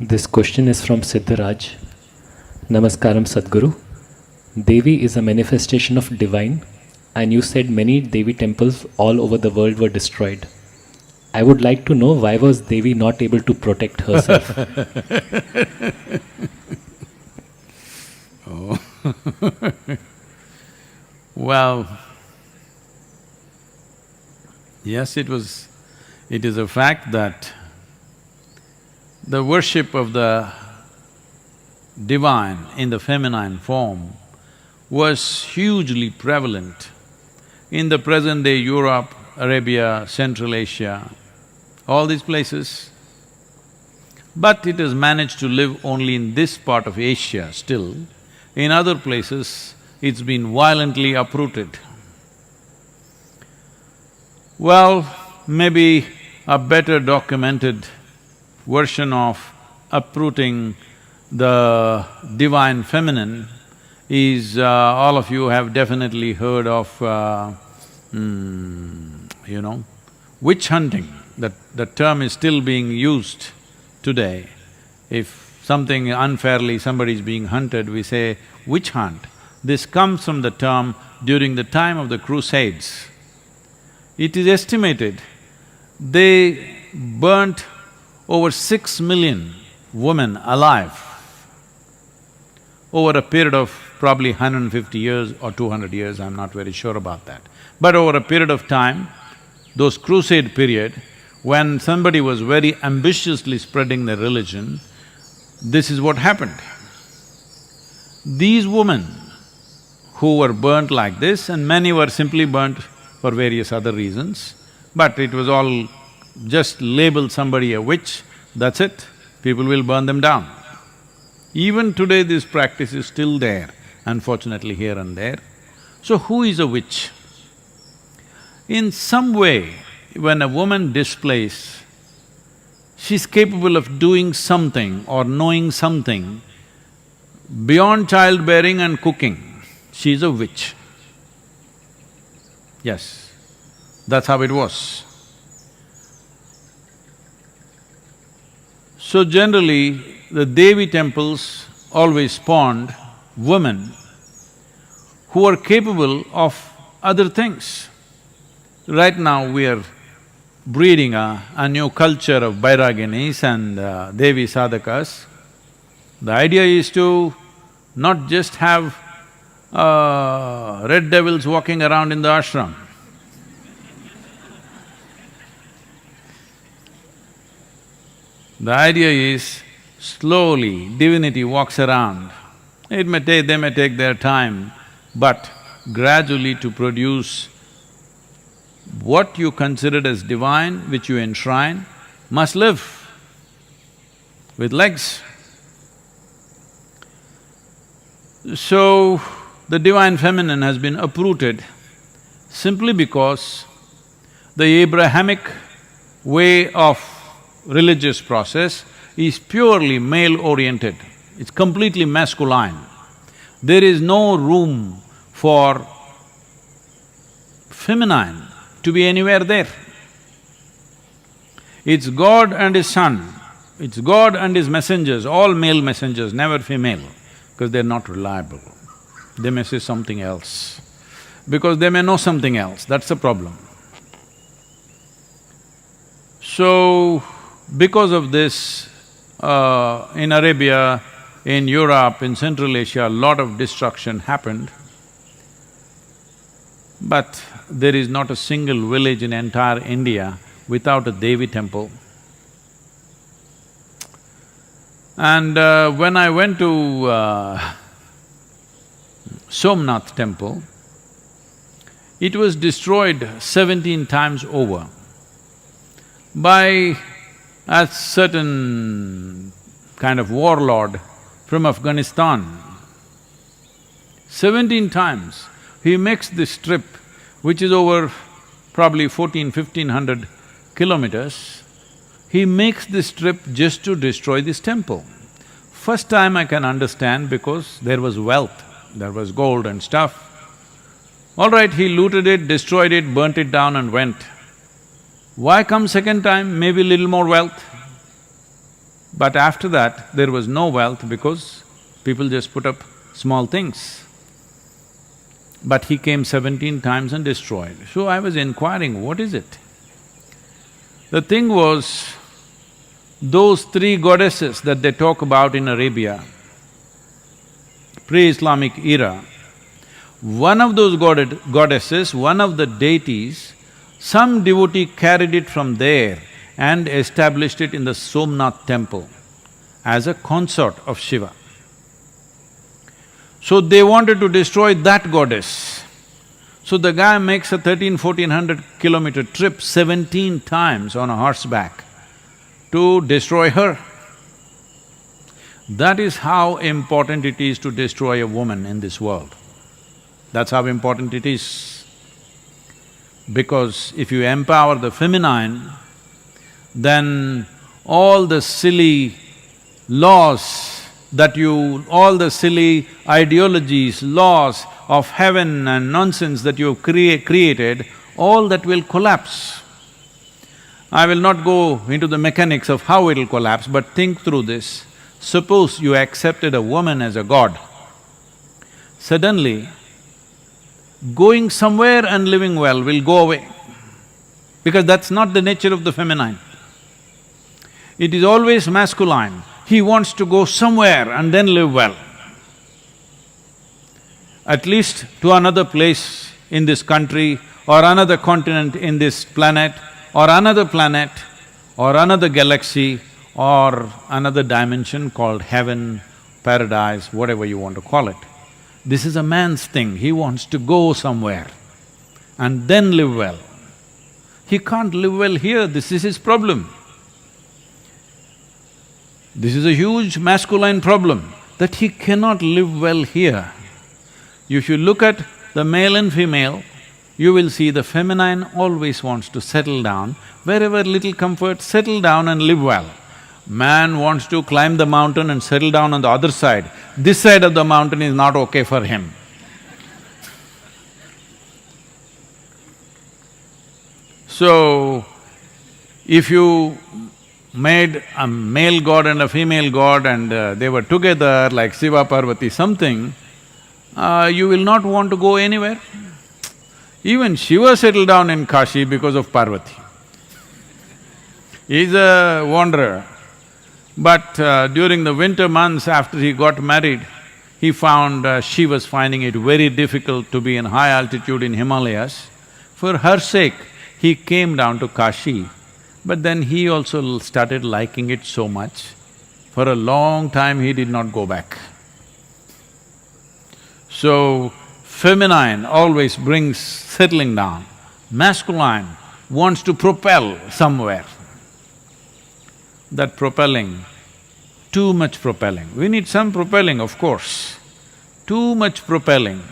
This question is from Siddharaj. Namaskaram Sadguru. Devi is a manifestation of divine, and you said many Devi temples all over the world were destroyed. I would like to know why was Devi not able to protect herself? Oh. Well, yes, it is a fact that the worship of the divine in the feminine form was hugely prevalent in the present-day Europe, Arabia, Central Asia, all these places. But it has managed to live only in this part of Asia still. In other places, it's been violently uprooted. Well, maybe a better documented version of uprooting the divine feminine is, all of you have definitely heard of, witch hunting. That term is still being used today. If something unfairly, somebody is being hunted, we say witch hunt. This comes from the term during the time of the Crusades. It is estimated they burnt over 6 million women alive over a period of probably 150 years or 200 years, I'm not very sure about that. But over a period of time, those crusade period, when somebody was very ambitiously spreading their religion, this is what happened. These women who were burnt like this, and many were simply burnt for various other reasons, but it was all just label somebody a witch, that's it, people will burn them down. Even today this practice is still there, unfortunately here and there. So who is a witch? In some way, when a woman displays, she's capable of doing something or knowing something beyond childbearing and cooking, she's a witch. Yes, that's how it was. So generally, the Devi temples always spawned women who are capable of other things. Right now we are breeding a new culture of Bairaginis and Devi sadhakas. The idea is to not just have red devils walking around in the ashram. The idea is, slowly divinity walks around. They may take their time, but gradually to produce what you considered as divine, which you enshrine, must live with legs. So, the divine feminine has been uprooted simply because the Abrahamic way of religious process is purely male-oriented, it's completely masculine. There is no room for feminine to be anywhere there. It's God and His Son, it's God and His messengers, all male messengers, never female, because they're not reliable. They may say something else, because they may know something else, that's the problem. So, because of this, in Arabia, in Europe, in Central Asia, a lot of destruction happened. But there is not a single village in entire India without a Devi temple. And when I went to Somnath temple, it was destroyed 17 times over by a certain kind of warlord from Afghanistan. 17 times he makes this trip, which is over probably 1500 kilometers. He makes this trip just to destroy this temple. First time I can understand because there was wealth, there was gold and stuff. All right, he looted it, destroyed it, burnt it down and went. Why come second time? Maybe little more wealth. But after that, there was no wealth because people just put up small things. But he came 17 times and destroyed. So I was inquiring, what is it? The thing was, those three goddesses that they talk about in Arabia, pre-Islamic era, one of those goddesses, one of the deities, some devotee carried it from there and established it in the Somnath temple as a consort of Shiva. So they wanted to destroy that goddess. So the guy makes a 1400 kilometer trip 17 times on a horseback to destroy her. That is how important it is to destroy a woman in this world. That's how important it is. Because if you empower the feminine, then all the silly laws all the silly ideologies, laws of heaven and nonsense that you've created, all that will collapse. I will not go into the mechanics of how it'll collapse, but think through this. Suppose you accepted a woman as a god. Suddenly, going somewhere and living well will go away, because that's not the nature of the feminine. It is always masculine. He wants to go somewhere and then live well. At least to another place in this country or another continent in this planet or another galaxy or another dimension called heaven, paradise, whatever you want to call it. This is a man's thing, he wants to go somewhere and then live well. He can't live well here, this is his problem. This is a huge masculine problem, that he cannot live well here. If you look at the male and female, you will see the feminine always wants to settle down, wherever little comfort, settle down and live well. Man wants to climb the mountain and settle down on the other side. This side of the mountain is not okay for him. So, if you made a male god and a female god and they were together like Shiva, Parvati, something, you will not want to go anywhere. Even Shiva settled down in Kashi because of Parvati. He's a wanderer. But during the winter months after he got married, he found she was finding it very difficult to be in high altitude in Himalayas. For her sake, he came down to Kashi, but then he also started liking it so much. For a long time, he did not go back. So, feminine always brings settling down. Masculine wants to propel somewhere. That propelling, too much propelling. We need some propelling, of course. Too much propelling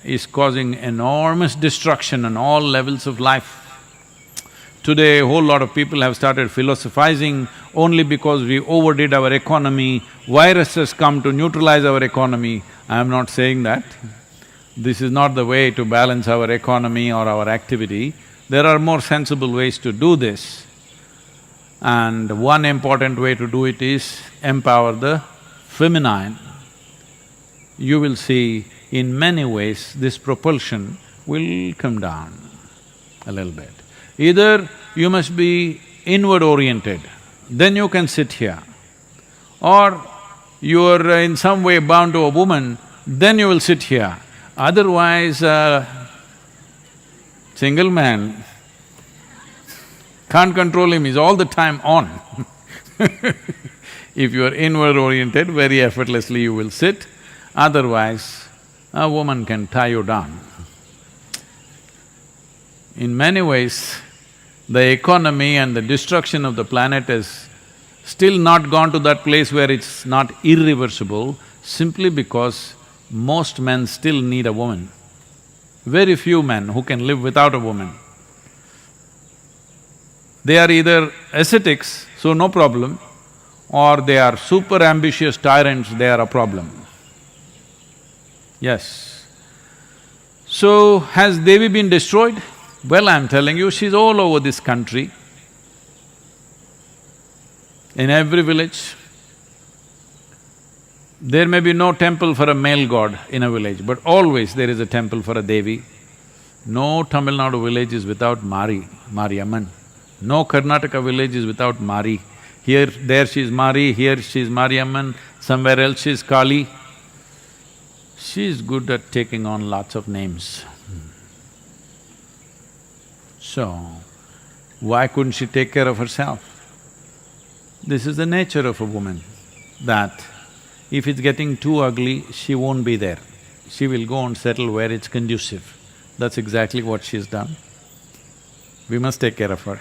is causing enormous destruction on all levels of life. Today, a whole lot of people have started philosophizing only because we overdid our economy, viruses come to neutralize our economy. I am not saying that. This is not the way to balance our economy or our activity. There are more sensible ways to do this. And one important way to do it is empower the feminine. You will see in many ways this propulsion will come down a little bit. Either you must be inward oriented, then you can sit here. Or you are in some way bound to a woman, then you will sit here. Otherwise, single man, can't control him, he's all the time on. If you are inward oriented, very effortlessly you will sit, otherwise a woman can tie you down. In many ways, the economy and the destruction of the planet has still not gone to that place where it's not irreversible, simply because most men still need a woman. Very few men who can live without a woman. They are either ascetics, so no problem, or they are super ambitious tyrants, they are a problem. Yes. So, has Devi been destroyed? Well, I'm telling you, she's all over this country. In every village, there may be no temple for a male god in a village, but always there is a temple for a Devi. No Tamil Nadu village is without Mari, Mariamman. No Karnataka village is without Mari. Here, there she is Mari, here she is Mariamman, somewhere else she is Kali. She is good at taking on lots of names. So, why couldn't she take care of herself? This is the nature of a woman, that if it's getting too ugly, she won't be there. She will go and settle where it's conducive. That's exactly what she's done. We must take care of her.